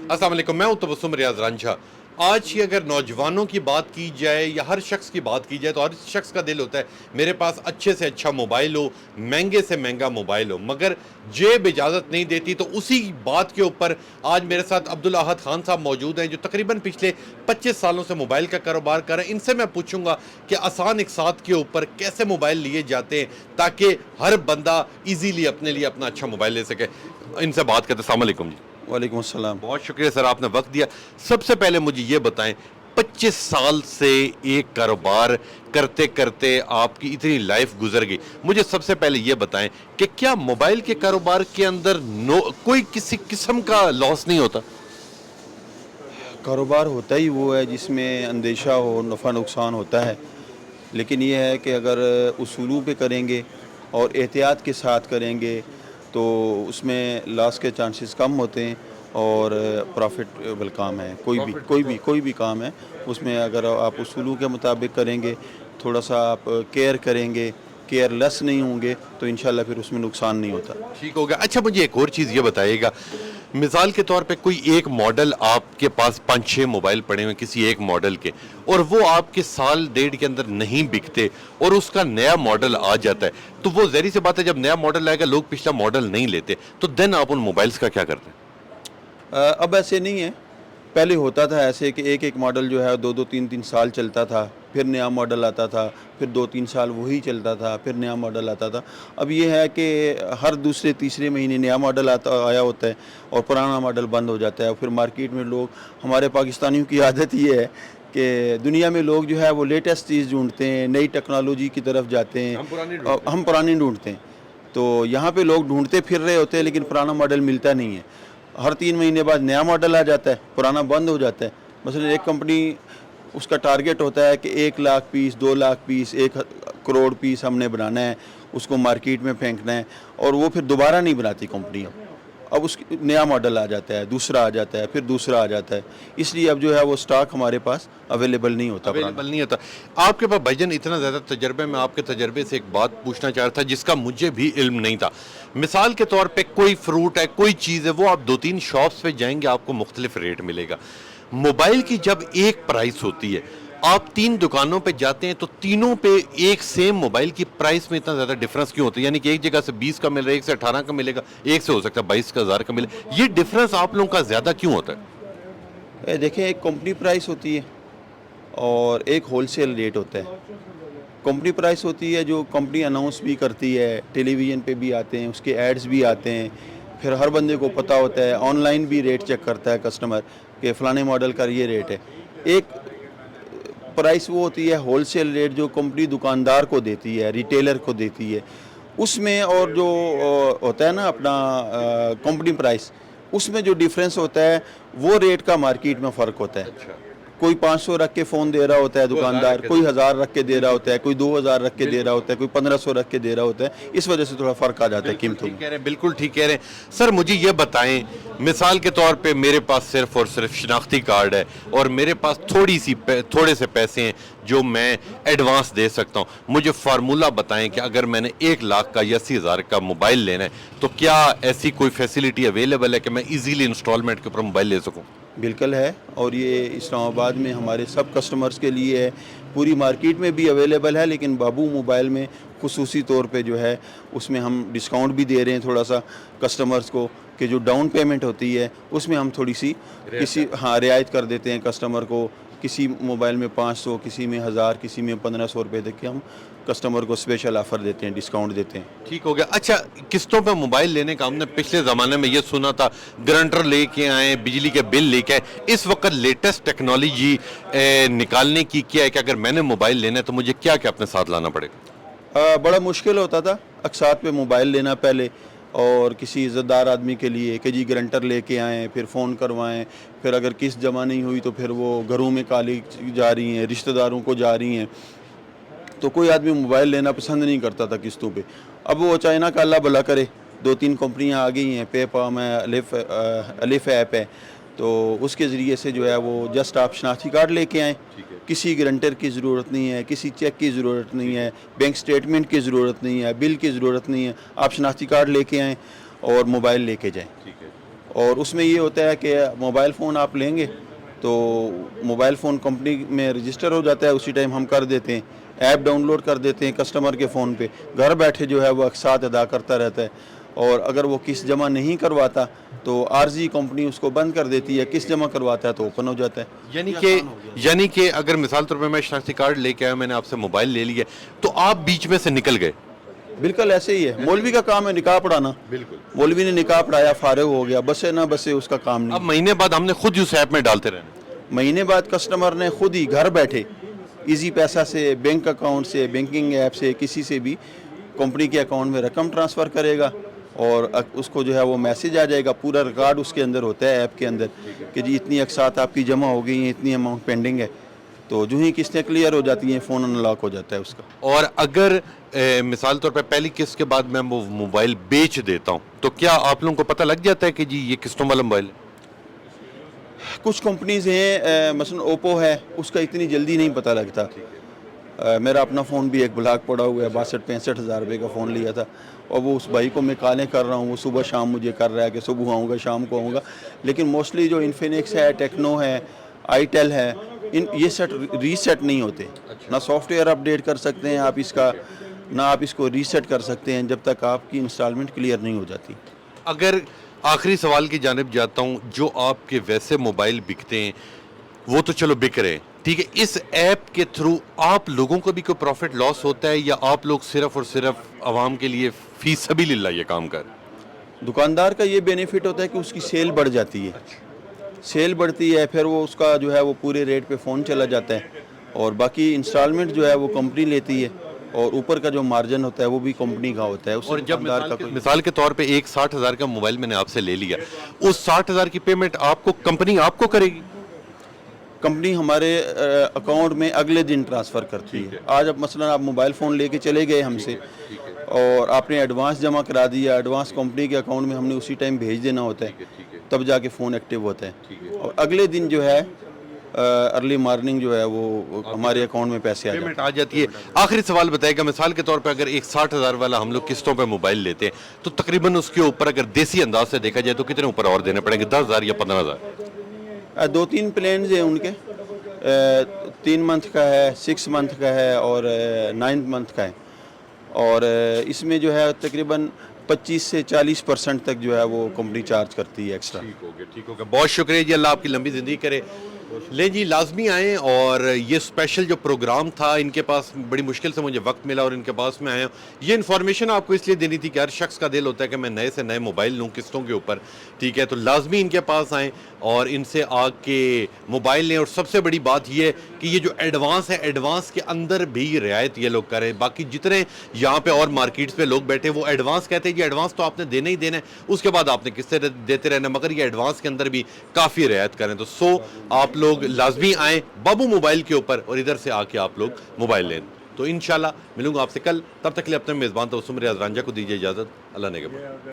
अस्सलाम वालेकुम, मैं हूं तबस्सुम रियाज रांझा। आज की अगर नौजवानों की बात की जाए या हर शख्स की बात की जाए तो हर शख्स का दिल होता है मेरे पास अच्छे से अच्छा मोबाइल हो, महंगे से महंगा मोबाइल हो, मगर जेब इजाज़त नहीं देती। तो उसी बात के ऊपर आज मेरे साथ अब्दुल अहद खान साहब मौजूद हैं जो तकरीबन पिछले 25 सालों से मोबाइल का कारोबार कर रहे हैं। इनसे मैं पूछूंगा कि आसान इकसात के ऊपर कैसे मोबाइल लिए जाते हैं ताकि हर बंदा इजीली अपने लिए अपना अच्छा मोबाइल ले सके। इनसे बात करते हैं। अस्सलाम वालेकुम जी। वालेकुम अस्सलाम। बहुत शुक्रिया सर, आपने वक्त दिया। सबसे पहले मुझे ये बताएं, 25 साल से एक कारोबार करते करते आपकी इतनी लाइफ गुजर गई, मुझे सबसे पहले ये बताएं कि क्या मोबाइल के कारोबार के अंदर कोई किसी किस्म का लॉस नहीं होता? कारोबार होता ही वो है जिसमें अंदेशा हो, नफ़ा नुकसान होता है, लेकिन ये है कि अगर उसूलों पे करेंगे और एहतियात के साथ करेंगे तो उसमें लॉस के चांसेस कम होते हैं और प्रॉफिटेबल काम है। कोई भी काम है उसमें अगर आप उसूलों के मुताबिक करेंगे, थोड़ा सा आप केयर करेंगे, केयरलेस नहीं होंगे तो इंशाल्लाह फिर उसमें नुकसान नहीं होता। ठीक हो गया। अच्छा, मुझे एक और चीज़ ये बताइएगा, मिसाल के तौर पे कोई एक मॉडल, आपके पास 5-6 मोबाइल पड़े हुए किसी एक मॉडल के, और वो आपके साल डेढ़ के अंदर नहीं बिकते और उसका नया मॉडल आ जाता है, तो वो ज़ाहिर सी बात है जब नया मॉडल आएगा लोग पिछला मॉडल नहीं लेते, तो देन आप उन मोबाइल्स का क्या करते हैं? अब ऐसे नहीं है। पहले होता था ऐसे कि एक एक मॉडल जो है 2-2 3-3 साल चलता था, फिर नया मॉडल आता था, फिर 2-3 साल वही चलता था, फिर नया मॉडल आता था। अब ये है कि हर दूसरे तीसरे महीने नया मॉडल आया होता है और पुराना मॉडल बंद हो जाता है। और फिर मार्केट में लोग, हमारे पाकिस्तानियों की आदत ये है कि दुनिया में लोग जो है वो लेटेस्ट चीज़ ढूंढते हैं, नई टेक्नोलॉजी की तरफ जाते हैं, हम पुरानी ढूंढते हैं। तो यहाँ पे लोग ढूंढते फिर रहे होते हैं लेकिन पुराना मॉडल मिलता नहीं है। हर 3 महीने बाद नया मॉडल आ जाता है, पुराना बंद हो जाता है। मसलन एक कंपनी, उसका टारगेट होता है कि 1 lakh piece, 2 lakh piece, 1 crore piece हमने बनाना है, उसको मार्केट में फेंकना है, और वो फिर दोबारा नहीं बनाती कंपनी। अब उसकी नया मॉडल आ जाता है, दूसरा आ जाता है, फिर दूसरा आ जाता है, इसलिए अब जो है वो स्टॉक हमारे पास अवेलेबल नहीं होता। आपके पास भाईजान इतना ज़्यादा तजर्बे में, आपके तजर्बे से एक बात पूछना चाह रहा था जिसका मुझे भी इल्म नहीं था। मिसाल के तौर पे कोई फ्रूट है, कोई चीज़ है, वो आप 2-3 शॉप्स पे जाएंगे आपको मुख्तलिफ रेट मिलेगा। मोबाइल की जब एक प्राइस होती है, आप 3 दुकानों पे जाते हैं तो तीनों पे एक सेम मोबाइल की प्राइस में इतना ज़्यादा डिफरेंस क्यों होता है? यानी कि एक जगह से 20 का मिल रहा है, एक से 18 का मिलेगा, एक से हो सकता है 22,000 का मिले। ये डिफरेंस आप लोगों का ज़्यादा क्यों होता है? देखें, एक कंपनी प्राइस होती है और एक होलसेल रेट होता है। कंपनी प्राइस होती है जो कंपनी अनाउंस भी करती है, टेलीविज़न पे भी आते हैं, उसके एड्स भी आते हैं, फिर हर बंदे को पता होता है, ऑनलाइन भी रेट चेक करता है कस्टमर कि फ़लाने मॉडल का ये रेट है। एक प्राइस वो होती है होलसेल रेट जो कंपनी दुकानदार को देती है, रिटेलर को देती है उसमें, और जो होता है ना अपना कंपनी प्राइस, उसमें जो डिफरेंस होता है वो रेट का मार्केट में फ़र्क होता है। अच्छा। कोई 500 रख के फ़ोन दे रहा होता है दुकानदार, कोई 1000 रख के दे रहा होता है, कोई 2000 रख के दे रहा होता है, कोई 1500 रख के दे रहा होता है। इस वजह से थोड़ा फ़र्क आ जाता है कीमतों में। बिल्कुल ठीक कह रहे हैं सर। मुझे ये बताएं, मिसाल के तौर पे मेरे पास सिर्फ और सिर्फ शनाख्ती कार्ड है और मेरे पास थोड़े से पैसे हैं जो मैं एडवांस दे सकता हूँ। मुझे फार्मूला बताएं कि अगर मैंने 1 लाख का या 80,000 का मोबाइल लेना है तो क्या ऐसी कोई फैसिलिटी अवेलेबल है कि मैं इजीली इंस्टॉलमेंट के ऊपर मोबाइल ले सकूँ? बिल्कुल है, और ये इस्लामाबाद में हमारे सब कस्टमर्स के लिए है, पूरी मार्केट में भी अवेलेबल है, लेकिन बाबू मोबाइल में खुसूसी तौर पे जो है उसमें हम डिस्काउंट भी दे रहे हैं थोड़ा सा कस्टमर्स को, कि जो डाउन पेमेंट होती है उसमें हम थोड़ी सी रियायत कर देते हैं कस्टमर को। किसी मोबाइल में 500, किसी में 1000, किसी में 1500 रुपये तक के हम कस्टमर को स्पेशल ऑफ़र देते हैं, डिस्काउंट देते हैं। ठीक हो गया। अच्छा, किस्तों पे मोबाइल लेने का हमने पिछले ज़माने में ये सुना था, गारंटर लेके आए, बिजली के बिल लेके आए। इस वक्त लेटेस्ट टेक्नोलॉजी निकालने की क्या है कि अगर मैंने मोबाइल लेना है तो मुझे क्या क्या अपने साथ लाना पड़ेगा? बड़ा मुश्किल होता था अकसात पे मोबाइल लेना पहले, और किसी इज़्ज़तदार आदमी के लिए कि जी गारंटर लेके आएँ, फिर फ़ोन करवाएं, फिर अगर किस्त जमा नहीं हुई तो फिर वो घरों में काली जा रही हैं, रिश्तेदारों को जा रही हैं, तो कोई आदमी मोबाइल लेना पसंद नहीं करता था किस्तों पे। अब वो चाइना का अल्लाह भला करे 2-3 कंपनियां आ गई हैं, पेपाम है, अलिफ ऐप है, तो उसके ज़रिए से जो है वो जस्ट आप शनाख्ती कार्ड लेके आएँ, किसी गारंटर की ज़रूरत नहीं है, किसी चेक की ज़रूरत नहीं है, बैंक स्टेटमेंट की ज़रूरत नहीं है, बिल की ज़रूरत नहीं है, आप शनाख्ती कार्ड लेके आएँ और मोबाइल लेके जाएँ। ठीक है। اور اس میں یہ ہوتا ہے کہ موبائل فون آپ لیں گے تو موبائل فون کمپنی میں رجسٹر ہو جاتا ہے، اسی ٹائم ہم کر دیتے ہیں، ایپ ڈاؤن لوڈ کر دیتے ہیں کسٹمر کے فون پہ، گھر بیٹھے جو ہے وہ اقساط ادا کرتا رہتا ہے، اور اگر وہ قسط جمع نہیں کرواتا تو عارضی کمپنی اس کو بند کر دیتی ہے، قسط جمع کرواتا ہے تو اوپن ہو جاتا ہے۔ یعنی کہ اگر مثال طور پہ میں شناختی کارڈ لے کے آیا، میں نے آپ سے موبائل لے لیا تو آپ بیچ میں سے نکل گئے؟ بالکل ایسے ہی ہے، مولوی کا کام ہے نکاح پڑھانا، بالکل۔ مولوی نے نکاح پڑھایا فارغ ہو گیا، بسے نہ بسے اس کا کام نہیں۔ اب مہینے بعد ہم نے خود اس ایپ میں ڈالتے رہنا۔ مہینے بعد کسٹمر نے خود ہی گھر بیٹھے ایزی پیسہ سے، بینک اکاؤنٹ سے، بینکنگ ایپ سے، کسی سے بھی کمپنی کے اکاؤنٹ میں رقم ٹرانسفر کرے گا اور اس کو جو ہے وہ میسج آ جائے گا، پورا ریکارڈ اس کے اندر ہوتا ہے ایپ کے اندر کہ جی اتنی اقساط آپ کی جمع ہو گئی ہیں، اتنی اماؤنٹ پینڈنگ ہے، تو جو ہی قسطیں کلیئر ہو جاتی ہیں فون انلاک ہو جاتا ہے اس کا۔ اور اگر مثال طور پہ پہلی قسط کے بعد میں وہ موبائل بیچ دیتا ہوں تو کیا آپ لوگوں کو پتہ لگ جاتا ہے کہ جی یہ قسطوں والا موبائل ہے؟ کچھ کمپنیز ہیں مثلا اوپو ہے، اس کا اتنی جلدی نہیں پتہ لگتا۔ میرا اپنا فون بھی ایک بلاک پڑا ہوا ہے، 62-65 ہزار روپے کا فون لیا تھا، اور وہ اس بھائی کو میں کالیں کر رہا ہوں، وہ صبح شام مجھے کر رہا ہے کہ صبح آؤں گا شام کو آؤں گا، لیکن موسٹلی جو انفینکس ہے، ٹیکنو ہے، آئی ٹیل ہے، یہ سیٹ ریسیٹ نہیں ہوتے، نہ سافٹ ویئر اپڈیٹ کر سکتے ہیں آپ اس کا، نہ آپ اس کو ریسیٹ کر سکتے ہیں جب تک آپ کی انسٹالمنٹ کلیئر نہیں ہو جاتی۔ اگر آخری سوال کی جانب جاتا ہوں، جو آپ کے ویسے موبائل بکتے ہیں وہ تو چلو بک رہے ہیں، ٹھیک ہے، اس ایپ کے تھرو آپ لوگوں کو بھی کوئی پروفٹ لاس ہوتا ہے یا آپ لوگ صرف اور صرف عوام کے لیے فی سبیل اللہ یہ کام کر؟ دکاندار کا یہ بینیفٹ ہوتا ہے کہ اس کی سیل بڑھ جاتی ہے، سیل بڑھتی ہے، پھر وہ اس کا جو ہے وہ پورے ریٹ پہ فون چلا جاتا ہے، اور باقی انسٹالمنٹ جو ہے وہ کمپنی لیتی ہے، اور اوپر کا جو مارجن ہوتا ہے وہ بھی کمپنی کا ہوتا ہے، اس سے اور جب دکاندار کا کوئی مثال کے طور پہ ایک 60,000 کا موبائل میں نے آپ سے لے لیا، اس 60,000 کی پیمنٹ آپ کو کمپنی آپ کو کرے گی؟ کمپنی ہمارے اکاؤنٹ میں اگلے دن ٹرانسفر کرتی ہے۔ آج اب مثلا آپ موبائل فون لے کے چلے گئے ہم سے اور آپ نے ایڈوانس جمع کرا دیا، ایڈوانس کمپنی کے اکاؤنٹ میں ہم نے اسی ٹائم بھیج دینا ہوتا ہے، تب جا کے فون ایکٹیو ہوتا ہے، اور اگلے دن جو ہے ارلی مارننگ جو ہے وہ ہمارے اکاؤنٹ میں پیسے آ جاتی ہے۔ آخری سوال بتائے گا، مثال کے طور پہ اگر ایک 60,000 والا ہم لوگ قسطوں پہ موبائل لیتے ہیں تو تقریباً اس کے اوپر اگر دیسی انداز سے دیکھا جائے تو کتنے اوپر اور دینے پڑیں گے؟ 10,000 یا 15,000؟ 2-3 پلانز ہیں ان کے، 3 منتھ کا ہے، 6 منتھ کا ہے اور 9 منتھ کا ہے، اور اس میں جو ہے تقریباً 25 سے 40% تک جو ہے وہ کمپنی چارج کرتی ہے ایکسٹرا۔ ٹھیک ہوگا، بہت شکریہ جی، اللہ آپ کی لمبی زندگی کرے۔ لے جی، لازمی آئیں، اور یہ اسپیشل جو پروگرام تھا ان کے پاس بڑی مشکل سے مجھے وقت ملا اور ان کے پاس میں آیا ہوں۔ یہ انفارمیشن آپ کو اس لیے دینی تھی کہ ہر شخص کا دل ہوتا ہے کہ میں نئے سے نئے موبائل لوں قسطوں کے اوپر، ٹھیک ہے، تو لازمی ان کے پاس آئیں اور ان سے آ کے موبائل لیں۔ اور سب سے بڑی بات یہ ہے کہ یہ جو ایڈوانس ہے، ایڈوانس کے اندر بھی رعایت یہ لوگ کریں۔ باقی جتنے یہاں پہ اور مارکیٹس پہ لوگ بیٹھے وہ ایڈوانس کہتے ہیں جی ایڈوانس تو آپ نے دینا ہی دینا ہے، اس کے بعد آپ نے قسطیں دیتے رہنا، مگر یہ ایڈوانس کے اندر بھی کافی رعایت کریں۔ تو آپ لوگ لازمی آئیں بابو موبائل کے اوپر اور ادھر سے آ کے آپ لوگ موبائل لیں۔ تو انشاءاللہ ملوں گا آپ سے کل، تب تک کے لیے اپنے میزبان توسم ریاض رانجھا کو دیجیے اجازت، اللہ نگہبان۔